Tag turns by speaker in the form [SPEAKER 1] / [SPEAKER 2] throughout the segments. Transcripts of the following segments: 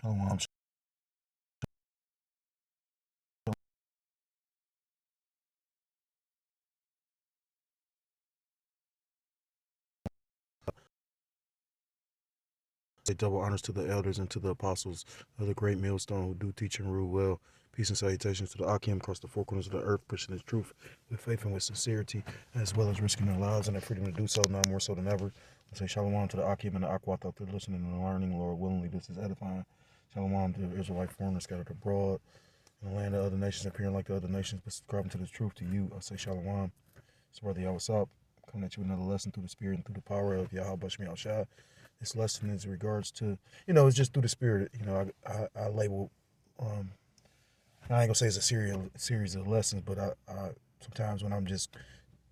[SPEAKER 1] Shalom. Say double honors to the elders and to the apostles of the great millstone who do teach and rule well. Peace and salutations to the Akim across the four corners of the earth, pushing the truth with faith and with sincerity, as well as risking their lives and their freedom to do so, now more so than ever. I say shalom to the Akim and the Akwat out there listening and learning. Lord, willingly, this is edifying. Shalom to the Israelite foreigners scattered abroad in the land of other nations, appearing like the other nations, but subscribing to the truth to you. I say shalom. It's Brother Yahweh Sop, coming at you with another lesson through the Spirit and through the power of Yahweh Ha RAWCHAA. This lesson is in regards to, it's just through the Spirit. I label, I ain't gonna say it's a series of lessons, but I sometimes when I'm just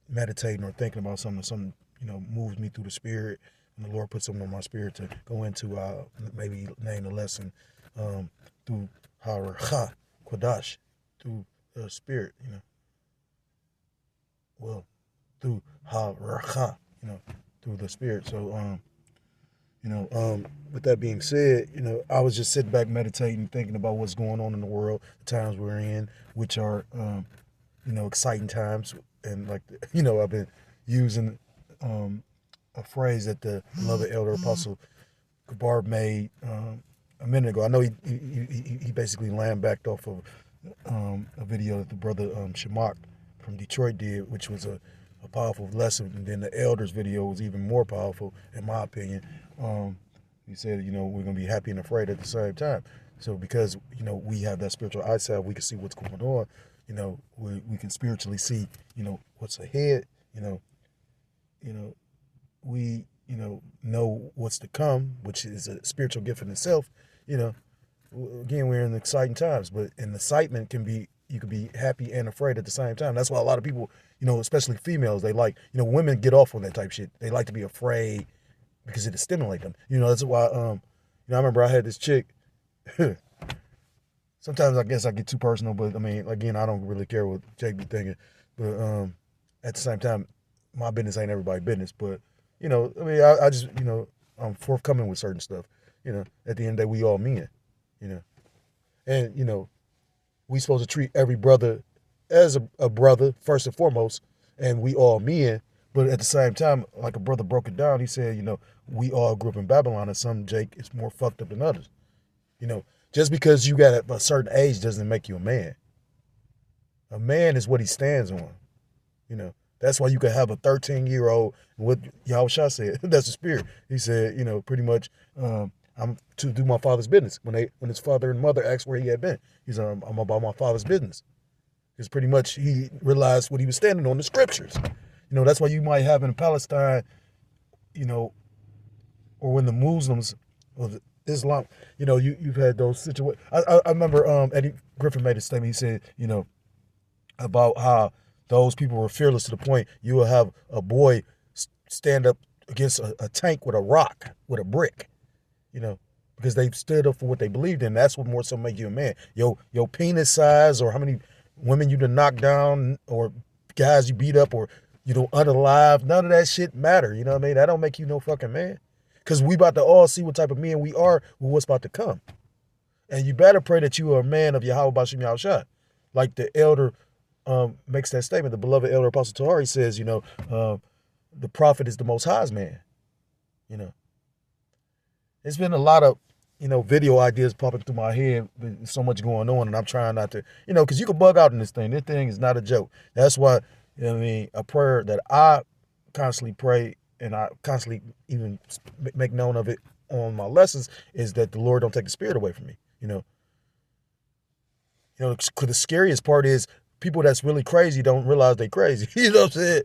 [SPEAKER 1] meditating or thinking about something, moves me through the Spirit, and the Lord puts something on my spirit to go into, maybe name the lesson through Ha RAWCHAA, Kodash, through the Spirit, through Ha RAWCHAA, through the Spirit. So, with that being said, I was just sitting back meditating, thinking about what's going on in the world, the times we're in, which are, exciting times. And I've been using a phrase that the beloved elder apostle Gabar made a minute ago. I know he basically backed off of a video that the brother Shamak from Detroit did, which was a powerful lesson. And then the elders video was even more powerful, in my opinion. He said, we're going to be happy and afraid at the same time. So because, we have that spiritual eyesight, we can see what's going on. We can spiritually see, what's ahead. We, know what's to come, which is a spiritual gift in itself. Again, we're in exciting times, but in excitement you can be happy and afraid at the same time. That's why a lot of people, especially females, they like, women get off on that type shit. They like to be afraid because it stimulates them. That's why, I remember I had this chick. Sometimes I guess I get too personal, but I mean, again, I don't really care what Jake be thinking. But at the same time, my business ain't everybody's business. But, I just, I'm forthcoming with certain stuff. At the end of the day, we all men, And, we supposed to treat every brother as a brother, first and foremost, and we all men. But at the same time, like a brother broke it down, he said, we all grew up in Babylon, and some, Jake, is more fucked up than others. Just because you got a certain age doesn't make you a man. A man is what he stands on. That's why you can have a 13-year-old, what Yahushua said, that's the Spirit. He said, pretty much, I'm to do my father's business. When his father and mother asked where he had been, he said, I'm about my father's business. Because pretty much he realized what he was standing on, the scriptures. That's why you might have in Palestine, or when the Muslims or the Islam, you've had those situations. I remember Eddie Griffin made a statement. He said, about how those people were fearless to the point you will have a boy stand up against a tank with a rock, with a brick, because they stood up for what they believed in. That's what more so make you a man. Your penis size, or how many women you done knocked down, or guys you beat up, or unalive, none of that shit matter. You know what I mean? That don't make you no fucking man. Because we about to all see what type of men we are with what's about to come. And you better pray that you are a man of Yahweh Bashim Yahushua. Like the elder makes that statement, the beloved elder Apostle Tahari says, the prophet is the most highest man. There's been a lot of, video ideas popping through my head. There's so much going on, and I'm trying not to, because you can bug out in this thing. This thing is not a joke. That's why, a prayer that I constantly pray, and I constantly even make known of it on my lessons, is that the Lord don't take the spirit away from me. Because the scariest part is people that's really crazy don't realize they crazy. You know what I'm saying?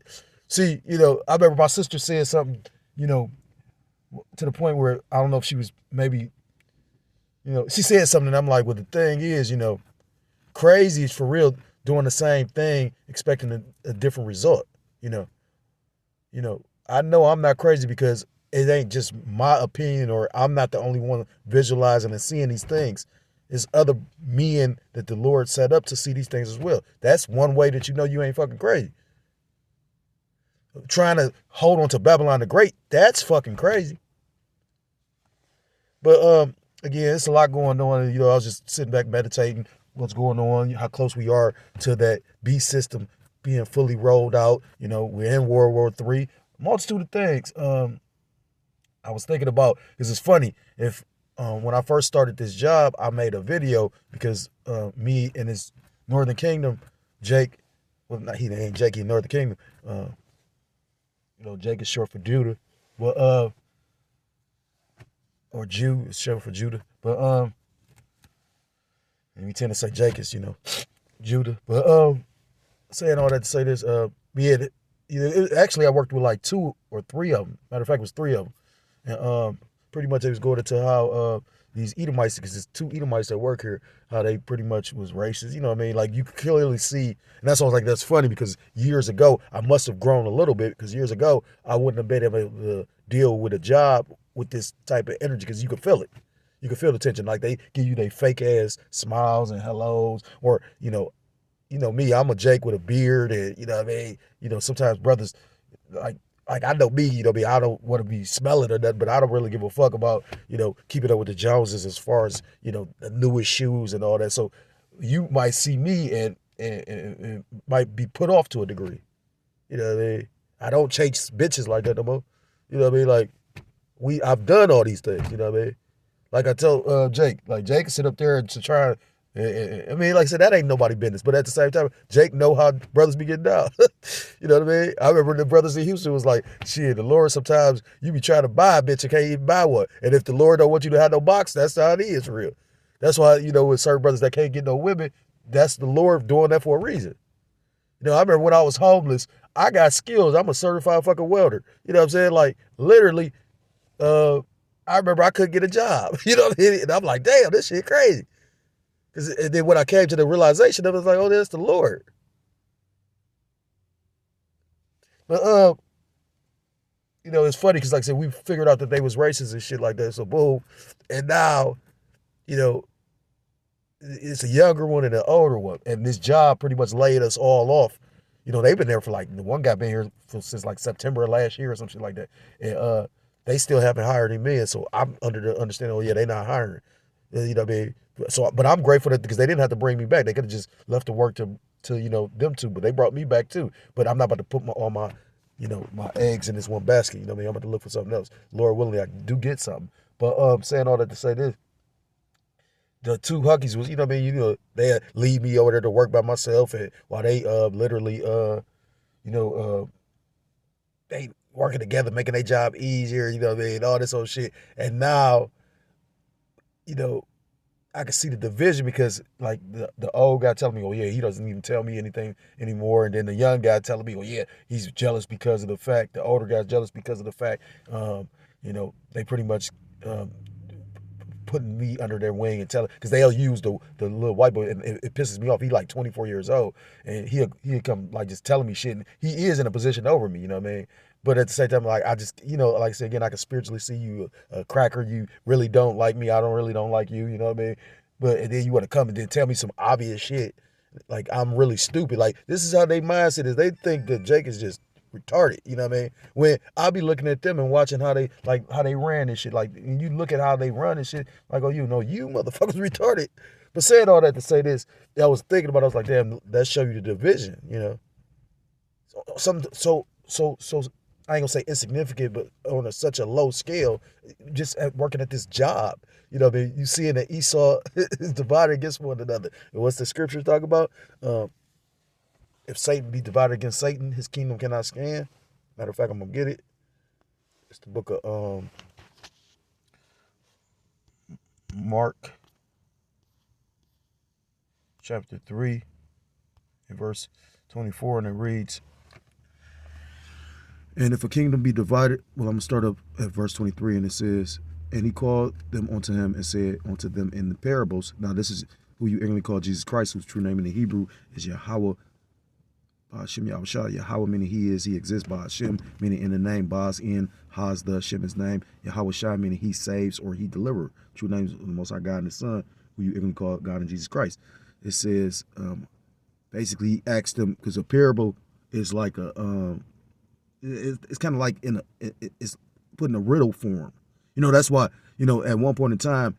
[SPEAKER 1] See, I remember my sister said something, to the point where I don't know if she was maybe, she said something, and I'm like, well, the thing is, crazy is for real doing the same thing, expecting a different result. I know I'm not crazy because it ain't just my opinion, or I'm not the only one visualizing and seeing these things. There's other men that the Lord set up to see these things as well. That's one way that you ain't fucking crazy. Trying to hold on to Babylon the Great, that's fucking crazy. But again, it's a lot going on. You know, I was just sitting back meditating what's going on, how close we are to that beast system being fully rolled out. You know, we're in World War III, multitude of things. I was thinking about, because it's funny, if when I first started this job, I made a video because me and his Northern Kingdom, Jake, well, not, he ain't Jake, he Northern Kingdom. You know, Jake is short for Judah, but or Jew is short for Judah, but and we tend to say Jake is, you know, Judah, but saying all that to say this, yeah, actually I worked with like 2 or 3 of them. Matter of fact, it was 3 of them. And pretty much it was going into how these Edomites, because there's 2 Edomites that work here, how they pretty much was racist. You know what I mean? Like, you could clearly see, and that's why I was like, that's funny, because years ago, I must have grown a little bit, because years ago, I wouldn't have been able to deal with a job with this type of energy, because you could feel it. You could feel the tension. Like, they give you they fake ass smiles and hellos, or, you know me, I'm a Jake with a beard, and you know what I mean? You know, sometimes brothers, like I know me, you know me, I don't want to be smelling or nothing, but I don't really give a fuck about, you know, keeping up with the Joneses as far as, you know, the newest shoes and all that. So you might see me and might be put off to a degree. You know what I mean? I don't chase bitches like that no more. You know what I mean? Like, I've done all these things, you know what I mean? Like I tell Jake, like Jake can sit up there to try. I mean, like I said, that ain't nobody business. But at the same time, Jake know how brothers be getting down. You know what I mean? I remember the brothers in Houston was like, shit, the Lord, sometimes you be trying to buy a bitch and can't even buy one. And if the Lord don't want you to have no box, that's how it is for real. That's why, you know, with certain brothers that can't get no women, that's the Lord doing that for a reason. You know, I remember when I was homeless, I got skills. I'm a certified fucking welder. You know what I'm saying? Like, literally, I remember I couldn't get a job. You know what I mean? And I'm like, damn, this shit crazy. And then when I came to the realization, I was like, oh, that's the Lord. But you know, it's funny because, like I said, we figured out that they was racist and shit like that. So boom, and now, you know, it's a younger one and an older one, and this job pretty much laid us all off. You know, they've been there for like, the one guy been here since like September of last year or some shit like that, and they still haven't hired him in. So I'm under the understanding, oh yeah, they not hiring. You know what I mean? So, but I'm grateful that, because they didn't have to bring me back. They could have just left the work to you know, them two, but they brought me back too. But I'm not about to put all my, you know, my eggs in this one basket. You know what I mean? I'm about to look for something else. Lord willing, I do get something. But saying all that to say this, the 2 Huckies was, you know what I mean? You know, they leave me over there to work by myself, and while they literally you know, they working together, making their job easier. You know what I mean? All this old shit, and now, you know, I can see the division, because like the old guy telling me, oh yeah, he doesn't even tell me anything anymore. And then the young guy telling me, oh yeah, he's jealous because of the fact, the older guy's jealous because of the fact, you know, they pretty much putting me under their wing and telling, because they'll use the little white boy, and it pisses me off. He like 24 years old, and he'll come like just telling me shit. And he is in a position over me, you know what I mean? But at the same time, like, I just, you know, like I said again, I can spiritually see you a cracker. You really don't like me. I don't like you. You know what I mean? But and then you want to come and then tell me some obvious shit, like I'm really stupid. Like, this is how they mindset is. They think that Jake is just retarded. You know what I mean? When I'll be looking at them and watching how they ran and shit. Like, and you look at how they run and shit. Like, oh, you know, you motherfuckers retarded. But saying all that to say this, I was thinking about it, I was like, damn, that show you the division. You know, so I ain't gonna say insignificant, but on such a low scale, just working at this job. You know what I mean? You seeing that Esau is divided against one another. And what's the scriptures talk about? If Satan be divided against Satan, his kingdom cannot stand. Matter of fact, I'm gonna get it. It's the book of Mark, chapter 3, and verse 24, and it reads, and if a kingdom be divided, well, I'm going to start up at verse 23, and it says, and he called them unto him and said unto them in the parables. Now, this is who you ignorantly call Jesus Christ, whose true name in the Hebrew is Yahweh, Hashem Yahushua. Yahweh meaning he exists. By Hashem meaning in the name. Baz in Haz the Hashem his name. Yahushua meaning he saves or he delivers. True names of the Most High God and the Son, who you ignorantly call God and Jesus Christ. It says, basically, he asked them, because a parable is like a, it's kind of like it's put in a riddle form. That's why, at one point in time,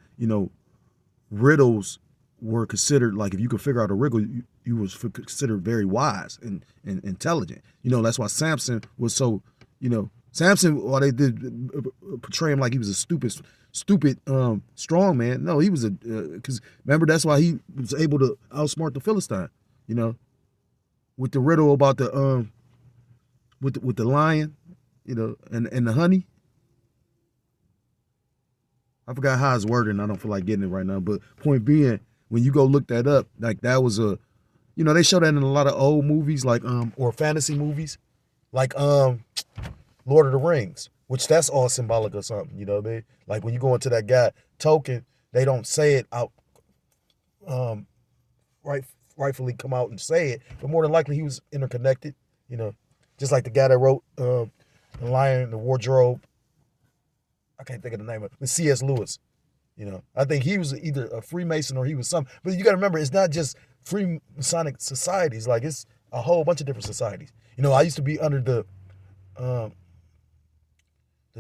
[SPEAKER 1] riddles were considered, like, if you could figure out a riddle, you was considered very wise and intelligent. That's why Samson was so, Samson, while they did portray him like he was a stupid strong man. No, he was because remember, that's why he was able to outsmart the Philistine, with the riddle about the with the lion, and the honey. I forgot how it's worded, and I don't feel like getting it right now. But point being, when you go look that up, like, that was they show that in a lot of old movies, like or fantasy movies, like Lord of the Rings, which that's all symbolic of something. You know what I mean? Like, when you go into that guy Tolkien, they don't say it out, rightfully come out and say it, but more than likely he was interconnected. Just like the guy that wrote The Lion, the Wardrobe. I can't think of the name of it. C.S. Lewis. I think he was either a Freemason or he was something. But you got to remember, it's not just Freemasonic societies. Like, it's a whole bunch of different societies. I used to be under the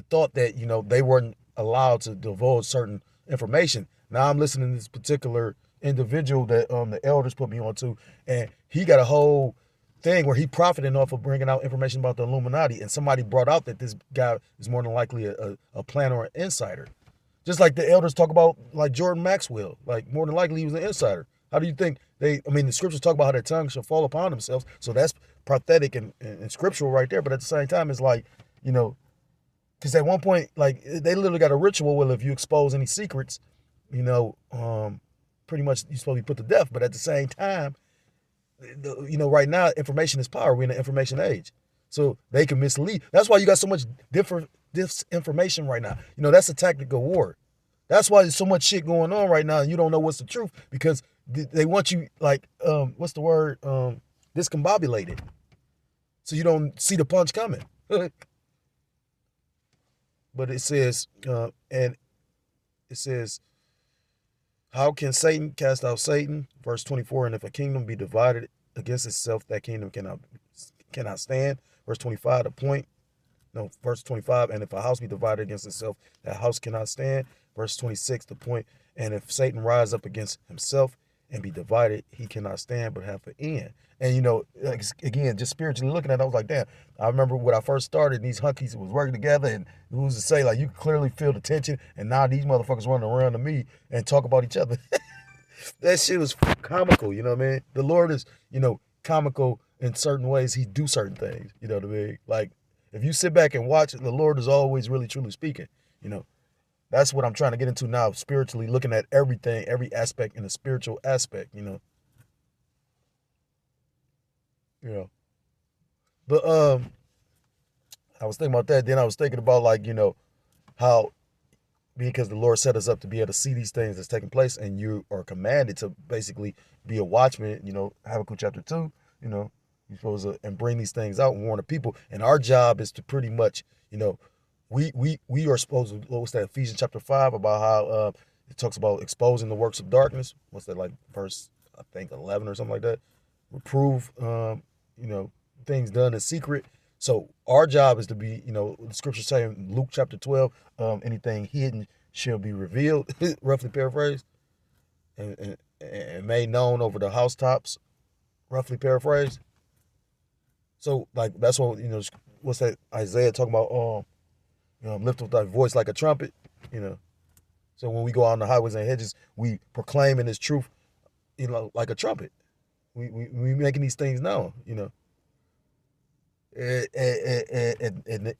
[SPEAKER 1] thought that, they weren't allowed to divulge certain information. Now I'm listening to this particular individual that the elders put me on to, and he got a whole thing where he profiting off of bringing out information about the Illuminati, and somebody brought out that this guy is more than likely a planner or an insider. Just like the elders talk about, like, Jordan Maxwell, like, more than likely he was an insider. How do you think the scriptures talk about how their tongues shall fall upon themselves, so that's prophetic and scriptural right there, but at the same time, it's like, because at one point, like, they literally got a ritual where if you expose any secrets, pretty much you're supposed to be put to death, but at the same time, right now, information is power. We're in the information age. So they can mislead. That's why you got so much disinformation right now. That's a tactical war. That's why there's so much shit going on right now, and you don't know what's the truth, because they want you, like, what's the word? Discombobulated. So you don't see the punch coming. But it says, how can Satan cast out Satan? Verse 24, and if a kingdom be divided against itself, that kingdom cannot stand. Verse 25, verse 25, and if a house be divided against itself, that house cannot stand. Verse 26, the point, and if Satan rise up against himself and be divided, he cannot stand but have an end. And, like, again, just spiritually looking at it, I was like, damn, I remember when I first started, these hunkies was working together, and who's to say, like, you clearly feel the tension, and now these motherfuckers running around to me and talk about each other. That shit was comical, you know what I mean? The Lord is, comical in certain ways. He do certain things, you know what I mean? Like, if you sit back and watch it, the Lord is always really, truly speaking, That's what I'm trying to get into now, spiritually, looking at everything, every aspect in the spiritual aspect, But I was thinking about that. Then I was thinking about, like, how, because the Lord set us up to be able to see these things that's taking place, and you are commanded to basically be a watchman, Habakkuk chapter 2, you're supposed to, and bring these things out and warn the people. And our job is to pretty much, we are supposed to, what's that, Ephesians chapter 5, about how it talks about exposing the works of darkness. What's that, like, verse, I think, 11 or something like that? Reprove, things done in secret. So our job is to be, the scriptures say in Luke chapter 12, anything hidden shall be revealed, roughly paraphrased, and made known over the housetops, roughly paraphrased. So, like, that's what, what's that, Isaiah talking about, lift up thy voice like a trumpet, So when we go out on the highways and hedges, we proclaim in his truth, like a trumpet. We making these things known, And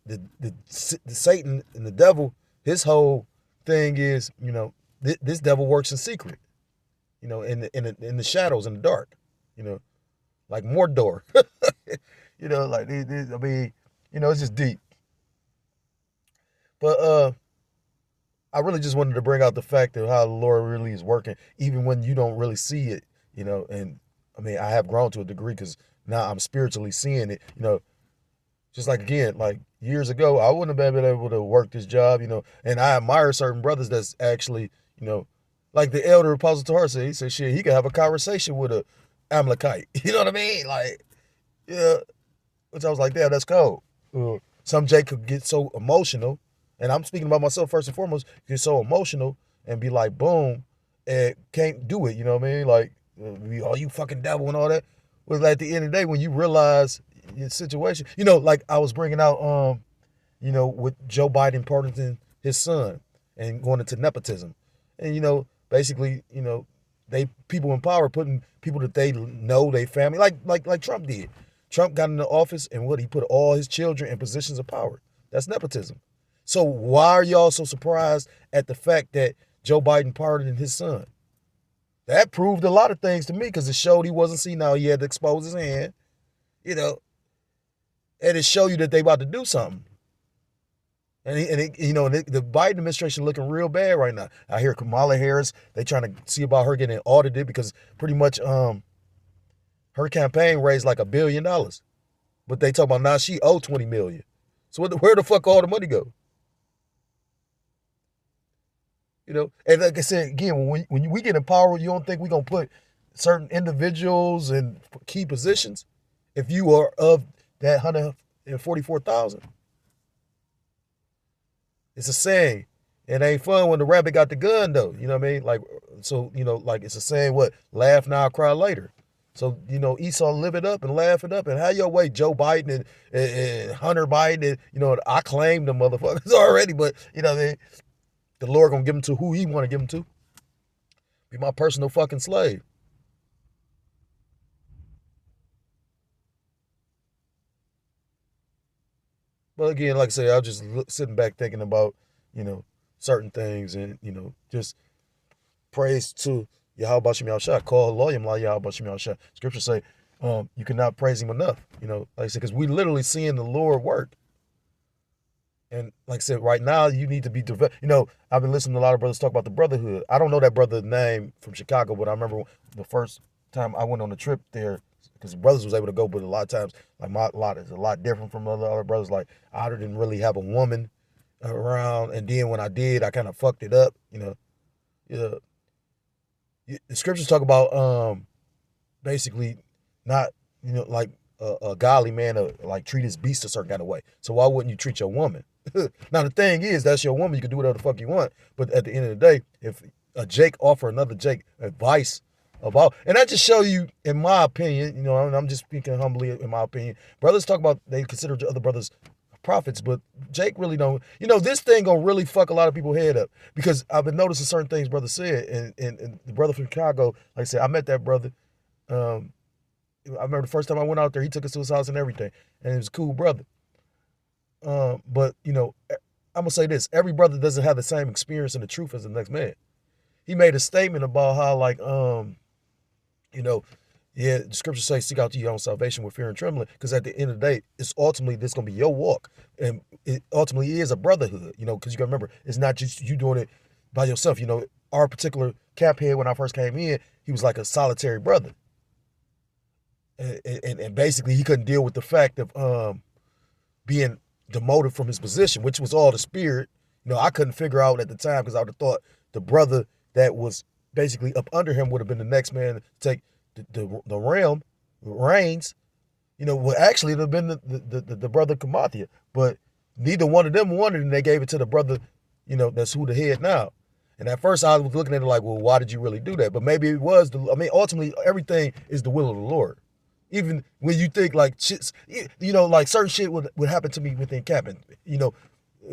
[SPEAKER 1] the Satan and the devil, his whole thing is, this devil works in secret, in the shadows, in the dark, like Mordor, like, it's just deep. But I really just wanted to bring out the fact of how the Lord really is working, even when you don't really see it, and I have grown to a degree because now I'm spiritually seeing it, just like, again, like years ago, I wouldn't have been able to work this job, and I admire certain brothers that's actually, like the elder Apostle Torah said, he said, shit, he could have a conversation with a Amalekite, you know what I mean? Like, yeah, which I was like, damn, that's cold. Some Jake could get so emotional, And I'm speaking about myself first and foremost. Get so emotional and be like, boom, and can't do it. You know what I mean? Like, oh, you fucking devil and all that. Well, at the end of the day, when you realize your situation, like I was bringing out, with Joe Biden pardoning his son and going into nepotism, and basically, they people in power putting people that they know, they family, like Trump did. Trump got into office and he put all his children in positions of power. That's nepotism. So why are y'all so surprised at the fact that Joe Biden pardoned his son? That proved a lot of things to me because it showed he wasn't senile. He had to expose his hand, you know, and it showed you that they about to do something. And the Biden administration looking real bad right now. I hear Kamala Harris, they trying to see about her getting audited because pretty much her campaign raised like $1 billion. But they talk about now she owe $20 million. So where the fuck all the money go? And like I said, again, when we get in power, you don't think we're going to put certain individuals in key positions if you are of that 144,000? It's a saying. It ain't fun when the rabbit got the gun, though. You know what I mean? Like, so, like it's a saying, what? Laugh now, cry later. So, Esau live it up and laugh it up. And how your way Joe Biden and Hunter Biden, and, I claim them motherfuckers already, but, what I mean? The Lord gonna give them to who he want to give them to. Be my personal fucking slave. But again, like I say, I was just sitting back thinking about, certain things and, just praise to Yahweh Shem Yahushua. Call Elohim La Yahweh Shem Yahushua. Scripture say, you cannot praise him enough. Like I said, because we literally seeing the Lord work. And like I said, right now you need to be developed. I've been listening to a lot of brothers talk about the brotherhood. I don't know that brother's name from Chicago, but I remember the first time I went on a trip there, because the brothers was able to go, but a lot of times, like my lot is a lot different from other brothers. Like I didn't really have a woman around, and then when I did, I kind of fucked it up. The scriptures talk about basically not like a godly man like treat his beast a certain kind of way. So why wouldn't you treat your woman? Now the thing is, that's your woman. You can do whatever the fuck you want. But at the end of the day, if a Jake offer another Jake advice about, and that just show you, in my opinion, and I'm just speaking humbly, in my opinion, brothers talk about they consider other brothers prophets, but Jake really don't. This thing gonna really fuck a lot of people's head up, because I've been noticing certain things brother said, and the brother from Chicago, like I said, I met that brother. I remember the first time I went out there, he took us to his house and everything, and he was a cool brother. But I'm gonna say this: every brother doesn't have the same experience and the truth as the next man. He made a statement about how, like, yeah, the scriptures say, seek out your own salvation with fear and trembling, because at the end of the day, it's ultimately this gonna be your walk, and it ultimately is a brotherhood. Because you gotta remember, it's not just you doing it by yourself. Our particular camp head, when I first came in, he was like a solitary brother, and basically he couldn't deal with the fact of being demoted from his position, which was all the spirit. I couldn't figure out at the time, because I would have thought the brother that was basically up under him would have been the next man to take the realm, the reins. Well, actually it would have been the brother Kamathia, but neither one of them wanted it, and they gave it to the brother, that's who the head now. And at first I was looking at it like, well, why did you really do that? But maybe it was ultimately everything is the will of the Lord. Even when you think like shit, like certain shit would happen to me within cabin.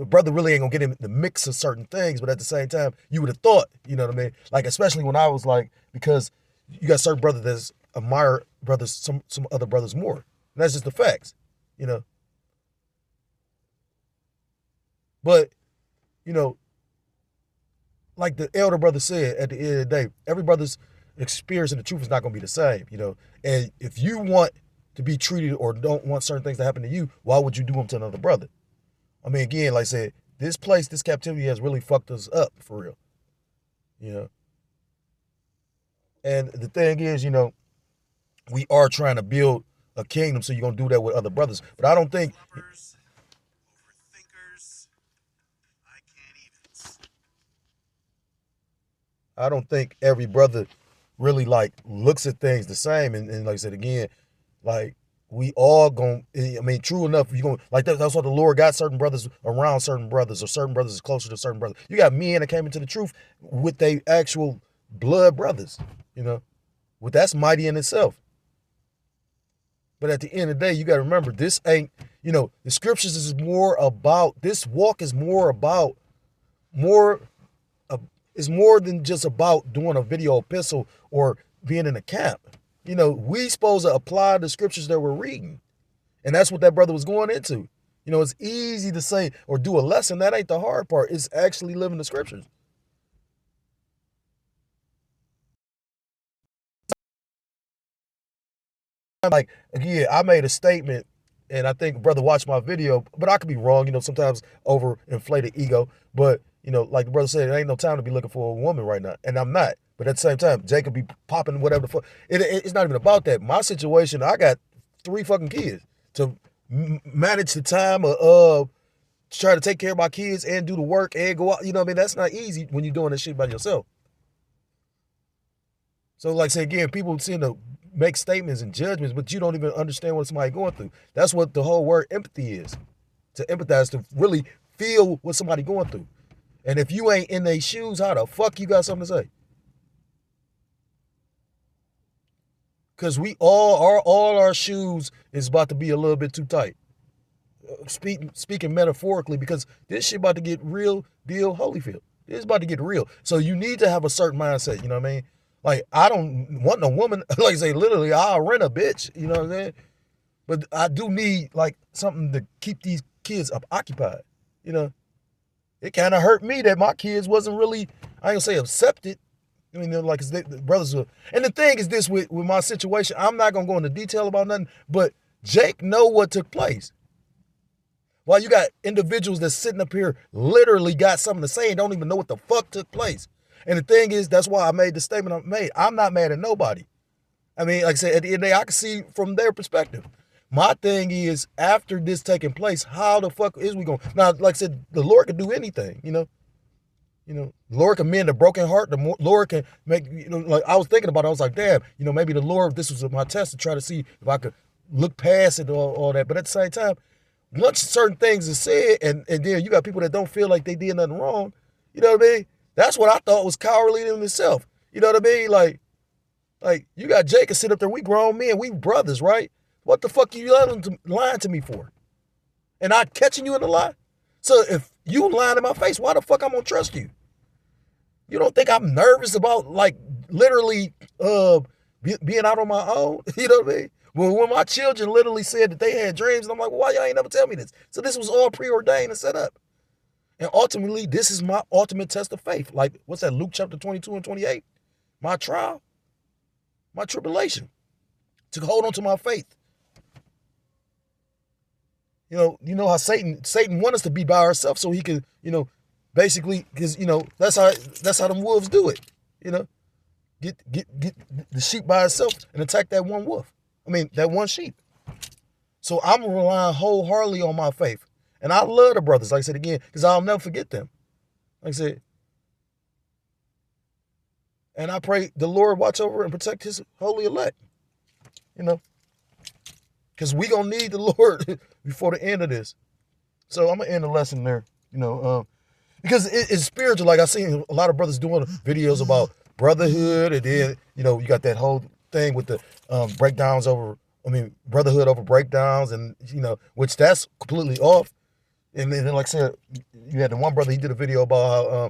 [SPEAKER 1] Brother really ain't gonna get in the mix of certain things, but at the same time, you would have thought, you know what I mean? Like, especially when I was like, because you got certain brothers that admire brothers, some other brothers more. And that's just the facts, But, like the elder brother said, at the end of the day, every brother's experience and the truth is not going to be the same, And if you want to be treated or don't want certain things to happen to you, why would you do them to another brother? Again, like I said, this captivity has really fucked us up for real, And the thing is, we are trying to build a kingdom, so you're going to do that with other brothers. But I don't think... I don't think every brother really like looks at things the same. And like I said again, like we all going, I mean, true enough, you going like that's what the Lord got certain brothers around certain brothers, or certain brothers is closer to certain brothers. You got men that came into the truth with they actual blood brothers, well, that's mighty in itself. But at the end of the day, you got to remember, this ain't, the scriptures is more about, this walk is more about, is more than just about doing a video epistle or being in a camp. We supposed to apply the scriptures that we're reading. And that's what that brother was going into. It's easy to say or do a lesson. That ain't the hard part. It's actually living the scriptures. Like, again, I made a statement, and I think brother watched my video, but I could be wrong, sometimes over inflated ego. But, like the brother said, it ain't no time to be looking for a woman right now. And I'm not. But at the same time, Jacob be popping whatever the fuck. It's not even about that. My situation, I got 3 fucking kids to manage the time of try to take care of my kids and do the work and go out. That's not easy when you're doing this shit by yourself. So like I say again, people seem to make statements and judgments, but you don't even understand what somebody's going through. That's what the whole word empathy is. To empathize, to really feel what somebody's going through. And if you ain't in their shoes, how the fuck you got something to say? Because all our shoes is about to be a little bit too tight. Speaking metaphorically, because this shit about to get real deal Holyfield. It's about to get real. So you need to have a certain mindset, you know what I mean? Like, I don't want no woman, like I say, literally, I'll rent a bitch, you know what I'm saying? But I do need, like, something to keep these kids occupied, It kind of hurt me that my kids wasn't really, I ain't gonna say accepted. I mean, like, the brothers were, and the thing is this with my situation, I'm not gonna go into detail about nothing, but Jake know what took place. While you got individuals that's sitting up here literally got something to say and don't even know what the fuck took place. And the thing is, that's why I made the statement I made. I'm not mad at nobody. I mean, like I said, at the end of the day, I can see from their perspective. My thing is, after this taking place, how the fuck is we going? Now, like I said, the Lord can do anything, the Lord can mend a broken heart. The Lord can make, like I was thinking about it. I was like, damn, maybe the Lord, this was my test to try to see if I could look past it, all that. But at the same time, once certain things are said, and then you got people that don't feel like they did nothing wrong, you know what I mean? That's what I thought was cowardly in itself. You know what I mean? Like you got Jacob sit up there, we grown men, we brothers, right? What the fuck are you lying to me for? And I'm catching you in the lie? So if you lying in my face, why the fuck I'm gonna trust you? You don't think I'm nervous about, like, literally being out on my own? You know what I mean? Well, when my children literally said that they had dreams, and I'm like, well, why y'all ain't never tell me this? So this was all preordained and set up. And ultimately, this is my ultimate test of faith. Like, what's that, Luke chapter 22 and 28? My trial, my tribulation, to hold on to my faith. You know how Satan wants us to be by ourselves so he can, basically, because, that's how them wolves do it, Get the sheep by itself and attack that one wolf. I mean, that one sheep. So I'm relying wholeheartedly on my faith. And I love the brothers, like I said again, because I'll never forget them. Like I said. And I pray the Lord watch over and protect his holy elect. Because we going to need the Lord before the end of this. So I'm going to end the lesson there, because it's spiritual. Like I seen a lot of brothers doing videos about brotherhood. And then, you got that whole thing with the breakdowns over, brotherhood over breakdowns. And, which that's completely off. And then, like I said, you had the one brother, he did a video about how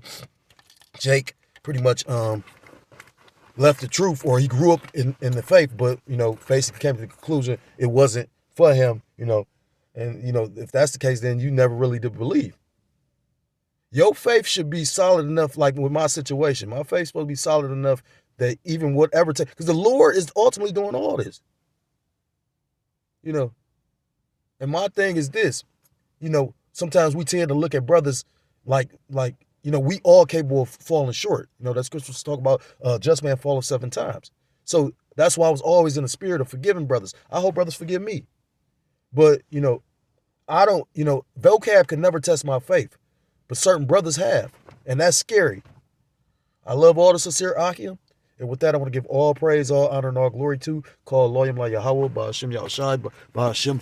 [SPEAKER 1] Jake pretty much left the truth, or he grew up in the faith, but, basically came to the conclusion it wasn't for him, and, if that's the case, then you never really did believe. Your faith should be solid enough, like with my situation. My faith's supposed to be solid enough that even whatever, because the Lord is ultimately doing all this, And my thing is this, sometimes we tend to look at brothers like, we all capable of falling short. That scriptures talk about just man falleth 7 times. So that's why I was always in the spirit of forgiving brothers. I hope brothers forgive me. But, I don't, vocab can never test my faith. But certain brothers have. And that's scary. I love all the sincere Akim. And with that, I want to give all praise, all honor, and all glory to call Loyam La Yahweh, Ba'ashem Yahushai, Ba'ashem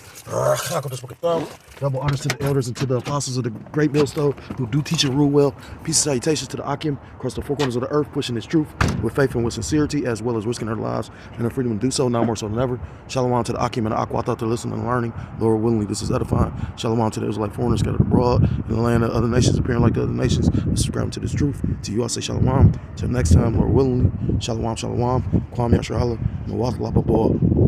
[SPEAKER 1] double honors to the elders and to the apostles of the great millstone who do teach and rule well. Peace and salutations to the Akim across the four corners of the earth, pushing this truth with faith and with sincerity, as well as risking their lives and their freedom to do so, now more so than ever. Shalom to the Akim and the Aqua out there listening and learning. Lord willingly, this is edifying. Shalom to the Israelite foreigners scattered abroad in the land of other nations, appearing like the other nations, subscribing to this truth. To you, I say shalom. Till next time, Lord willingly. Shalom, shalom. Kwame Yashra'Allah. Mawat Lababor.